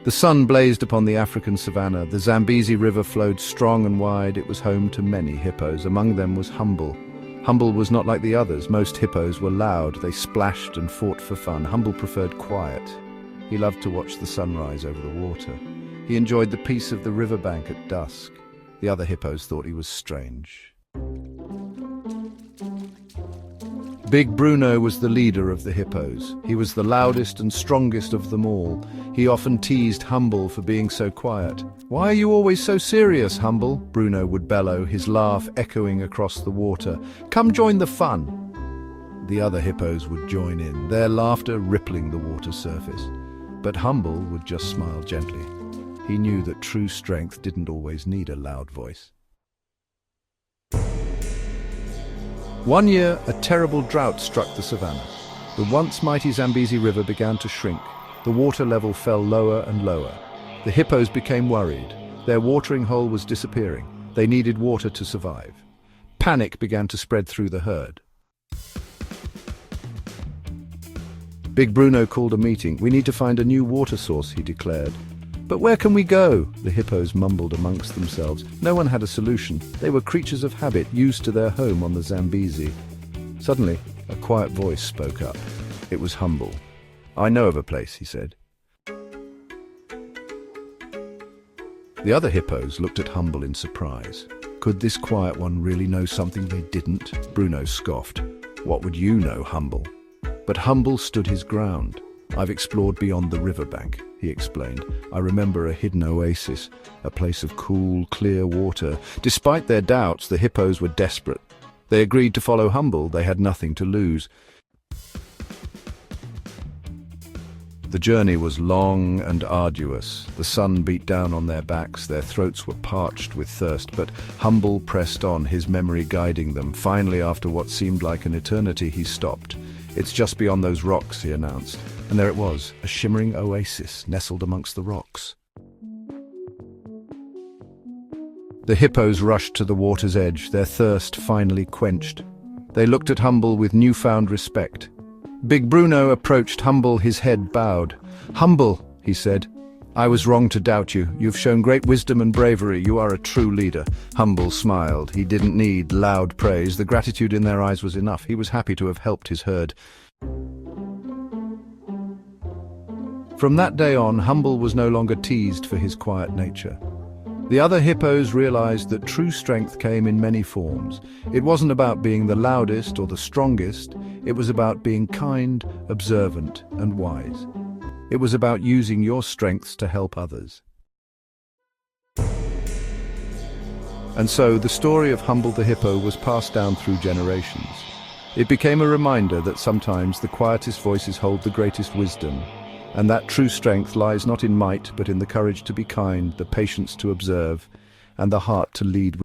The sun blazed upon the African savanna. The Zambezi River flowed strong and wide. It was home to many hippos. Among them was Humble. Humble was not like the others. Most hippos were loud. They splashed and fought for fun. Humble preferred quiet. He loved to watch the sunrise over the water. He enjoyed the peace of the riverbank at dusk. The other hippos thought he was strange. Big Bruno was the leader of the hippos. He was the loudest and strongest of them all. He often teased Humble for being so quiet. "Why are you always so serious, Humble?" Bruno would bellow, his laugh echoing across the water. "Come join the fun." The other hippos would join in, their laughter rippling the water surface. But Humble would just smile gently. He knew that true strength didn't always need a loud voice. One year, a terrible drought struck the savannah. The once mighty Zambezi River began to shrink. The water level fell lower and lower. The hippos became worried. Their watering hole was disappearing. They needed water to survive. Panic began to spread through the herd. Big Bruno called a meeting. "We need to find a new water source," he declared. "But where can we go?" the hippos mumbled amongst themselves. No one had a solution. They were creatures of habit, used to their home on the Zambezi. Suddenly, a quiet voice spoke up. It was Humble. "I know of a place," he said. The other hippos looked at Humble in surprise. Could this quiet one really know something they didn't? Bruno scoffed. "What would you know, Humble?" But Humble stood his ground. "I've explored beyond the riverbank," he explained. "I remember a hidden oasis, a place of cool, clear water." Despite their doubts, the hippos were desperate. They agreed to follow Humble. They had nothing to lose. The journey was long and arduous. The sun beat down on their backs. Their throats were parched with thirst, but Humble pressed on, his memory guiding them. Finally, after what seemed like an eternity, he stopped. "It's just beyond those rocks," he announced. And there it was, a shimmering oasis nestled amongst the rocks. The hippos rushed to the water's edge, their thirst finally quenched. They looked at Humble with newfound respect. Big Bruno approached Humble, his head bowed. "Humble," he said, "I was wrong to doubt you. You've shown great wisdom and bravery. You are a true leader." Humble smiled. He didn't need loud praise. The gratitude in their eyes was enough. He was happy to have helped his herd. From that day on, Humble was no longer teased for his quiet nature. The other hippos realized that true strength came in many forms. It wasn't about being the loudest or the strongest. It was about being kind, observant, and wise. It was about using your strengths to help others. And so, the story of Humble the hippo was passed down through generations. It became a reminder that sometimes the quietest voices hold the greatest wisdom, and that true strength lies not in might, but in the courage to be kind, the patience to observe, and the heart to lead.